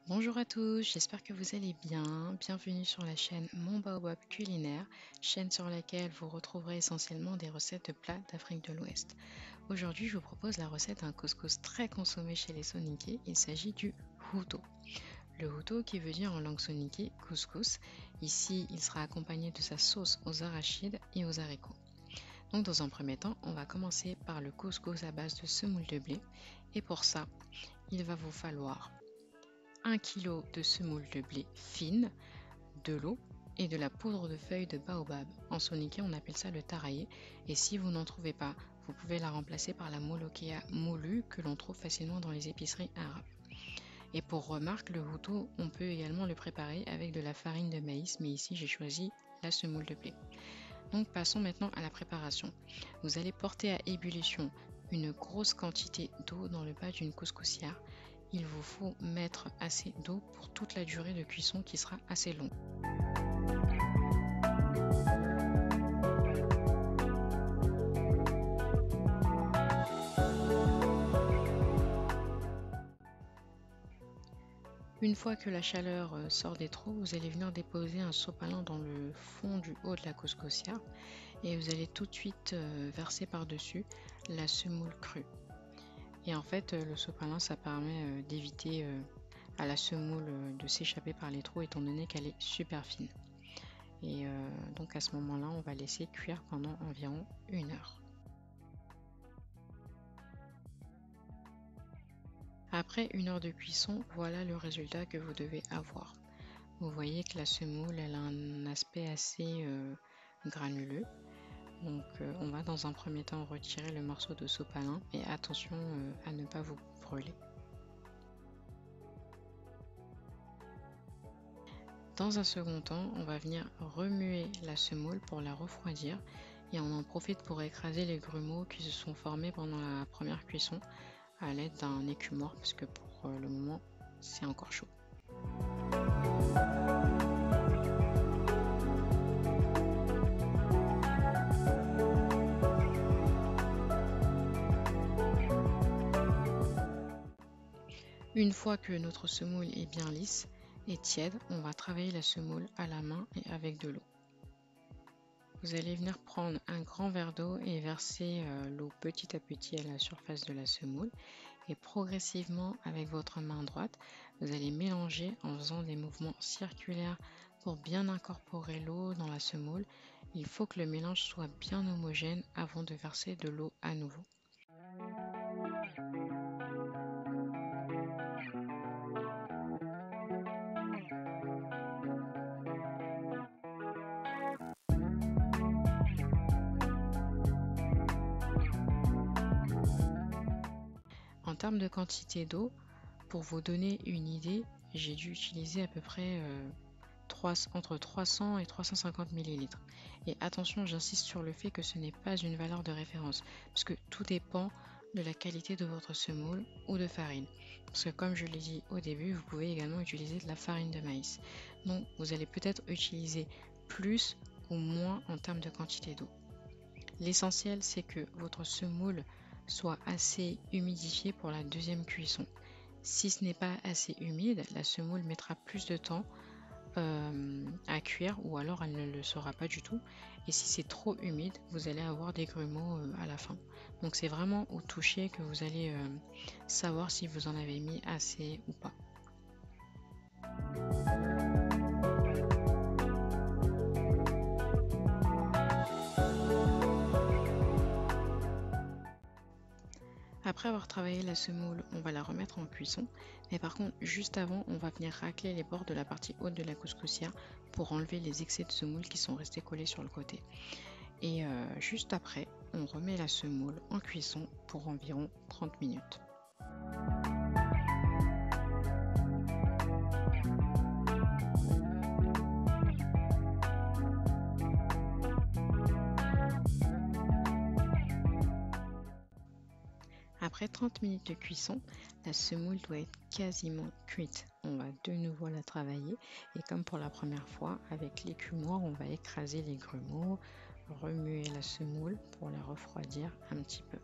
Bonjour à tous, j'espère que vous allez bien. Bienvenue sur la chaîne Mon Baobab Culinaire, chaîne sur laquelle vous retrouverez essentiellement des recettes de plats d'Afrique de l'Ouest. Aujourd'hui, je vous propose la recette d'un couscous très consommé chez les Soninké. Il s'agit du huto. Le huto qui veut dire en langue soninké couscous. Ici, il sera accompagné de sa sauce aux arachides et aux haricots. Donc dans un premier temps, on va commencer par le couscous à base de semoule de blé. Et pour ça, il va vous falloir 1 kg de semoule de blé fine, de l'eau et de la poudre de feuilles de baobab. En soninké, on appelle ça le taraillé. Et si vous n'en trouvez pas, vous pouvez la remplacer par la molokéa moulue que l'on trouve facilement dans les épiceries arabes. Et pour remarque, le huto, on peut également le préparer avec de la farine de maïs, mais ici j'ai choisi la semoule de blé. Donc passons maintenant à la préparation. Vous allez porter à ébullition une grosse quantité d'eau dans le bas d'une couscoussière. Il vous faut mettre assez d'eau pour toute la durée de cuisson qui sera assez longue. Une fois que la chaleur sort des trous, vous allez venir déposer un sopalin dans le fond du haut de la couscoussière et vous allez tout de suite verser par-dessus la semoule crue. Et en fait, le sopalin, ça permet d'éviter à la semoule de s'échapper par les trous étant donné qu'elle est super fine. Et donc à ce moment-là, on va laisser cuire pendant environ 1 heure. Après 1 heure de cuisson, voilà le résultat que vous devez avoir. Vous voyez que la semoule, elle a un aspect assez granuleux. Donc on va dans un premier temps retirer le morceau de sopalin et attention à ne pas vous brûler. Dans un second temps, on va venir remuer la semoule pour la refroidir et on en profite pour écraser les grumeaux qui se sont formés pendant la première cuisson à l'aide d'un écumoire parce que pour le moment c'est encore chaud. Une fois que notre semoule est bien lisse et tiède, on va travailler la semoule à la main et avec de l'eau. Vous allez venir prendre un grand verre d'eau et verser l'eau petit à petit à la surface de la semoule. Et progressivement, avec votre main droite, vous allez mélanger en faisant des mouvements circulaires pour bien incorporer l'eau dans la semoule. Il faut que le mélange soit bien homogène avant de verser de l'eau à nouveau. En termes de quantité d'eau, pour vous donner une idée, j'ai dû utiliser à peu près entre 300 et 350 ml. Et attention, j'insiste sur le fait que ce n'est pas une valeur de référence, parce que tout dépend de la qualité de votre semoule ou de farine. Parce que comme je l'ai dit au début, vous pouvez également utiliser de la farine de maïs. Donc vous allez peut-être utiliser plus ou moins en termes de quantité d'eau. L'essentiel, c'est que votre semoule soit assez humidifiée pour la deuxième cuisson. Si ce n'est pas assez humide, la semoule mettra plus de temps à cuire ou alors elle ne le sera pas du tout. Et si c'est trop humide, vous allez avoir des grumeaux à la fin. Donc c'est vraiment au toucher que vous allez savoir si vous en avez mis assez ou pas. Après avoir travaillé la semoule, on va la remettre en cuisson. Mais par contre, juste avant, on va venir racler les bords de la partie haute de la couscoussière pour enlever les excès de semoule qui sont restés collés sur le côté. Et juste après, on remet la semoule en cuisson pour environ 30 minutes. Après 30 minutes de cuisson, la semoule doit être quasiment cuite. On va de nouveau la travailler et comme pour la première fois, avec l'écumoire, on va écraser les grumeaux, remuer la semoule pour la refroidir un petit peu.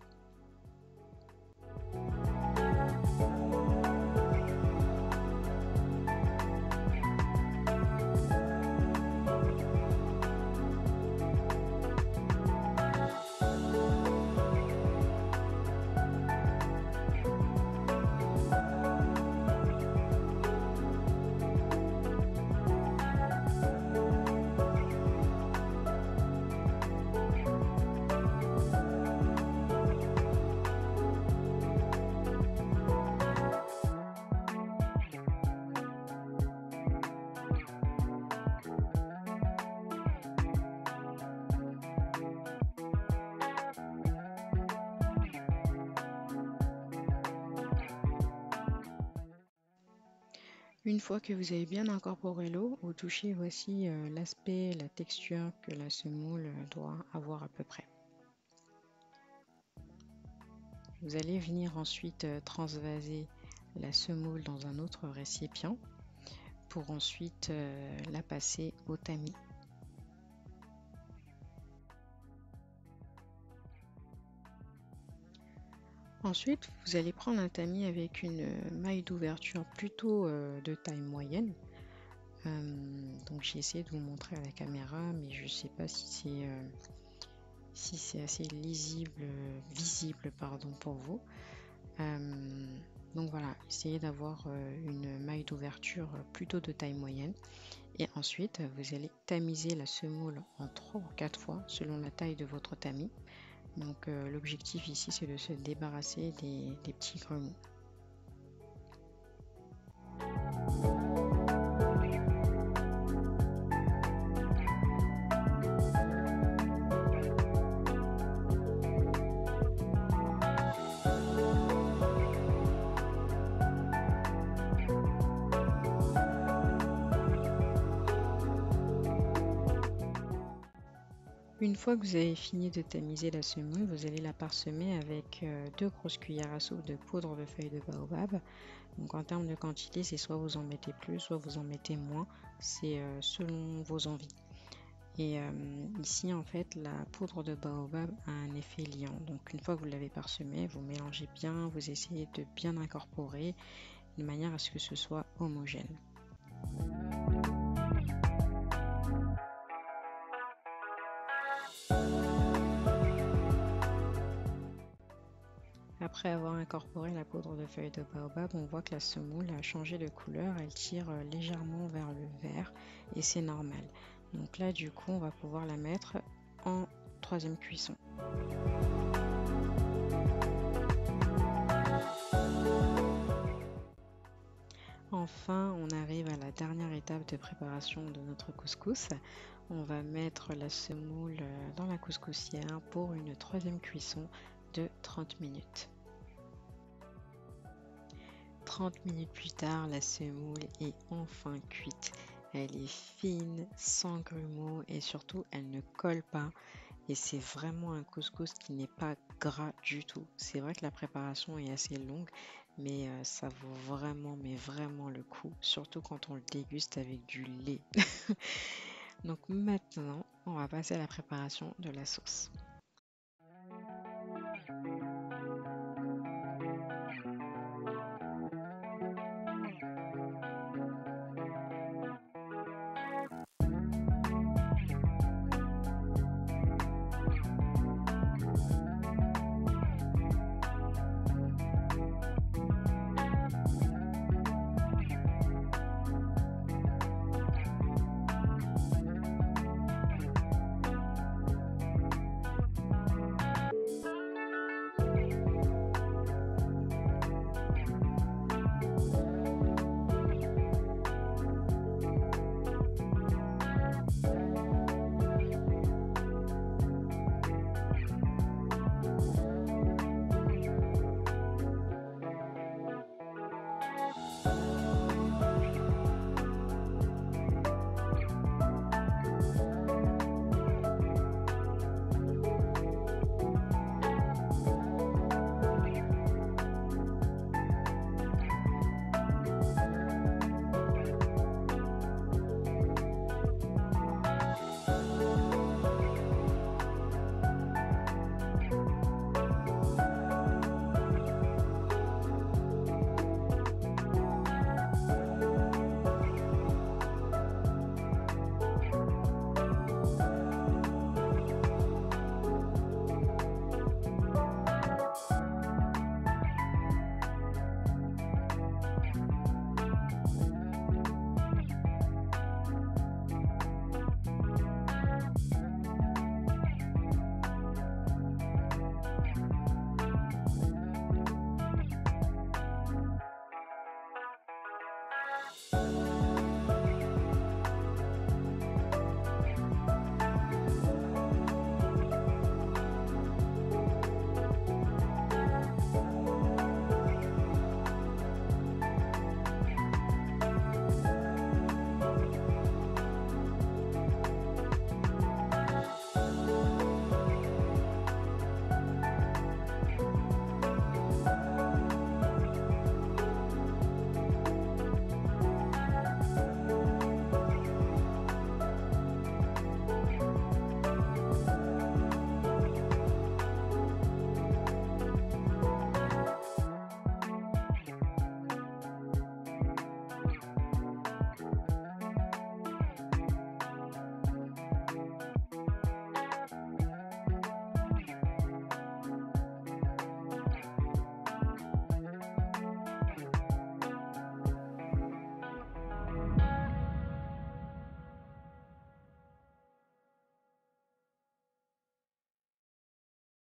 Une fois que vous avez bien incorporé l'eau, au toucher, voici l'aspect, la texture que la semoule doit avoir à peu près. Vous allez venir ensuite transvaser la semoule dans un autre récipient pour ensuite la passer au tamis. Ensuite, vous allez prendre un tamis avec une maille d'ouverture plutôt de taille moyenne. Donc j'ai essayé de vous montrer à la caméra, mais je ne sais pas si c'est assez visible pardon, pour vous. Donc voilà, essayez d'avoir une maille d'ouverture plutôt de taille moyenne. Et ensuite, vous allez tamiser la semoule en 3 ou 4 fois selon la taille de votre tamis. Donc l'objectif ici, c'est de se débarrasser des petits grelots. Une fois que vous avez fini de tamiser la semoule, vous allez la parsemer avec 2 grosses cuillères à soupe de poudre de feuilles de baobab. Donc en termes de quantité, c'est soit vous en mettez plus, soit vous en mettez moins. C'est selon vos envies. Et ici, en fait, la poudre de baobab a un effet liant. Donc une fois que vous l'avez parsemé, vous mélangez bien, vous essayez de bien incorporer de manière à ce que ce soit homogène. Après avoir incorporé la poudre de feuilles de baobab, on voit que la semoule a changé de couleur, elle tire légèrement vers le vert et c'est normal. Donc là du coup on va pouvoir la mettre en 3e cuisson. Enfin on arrive à la dernière étape de préparation de notre couscous. On va mettre la semoule dans la couscoussière pour une 3e cuisson de 30 minutes. 30 minutes plus tard, la semoule est enfin cuite. Elle est fine, sans grumeaux et surtout elle ne colle pas. Et c'est vraiment un couscous qui n'est pas gras du tout. C'est vrai que la préparation est assez longue, mais ça vaut vraiment, mais vraiment le coup. Surtout quand on le déguste avec du lait. Donc maintenant, on va passer à la préparation de la sauce.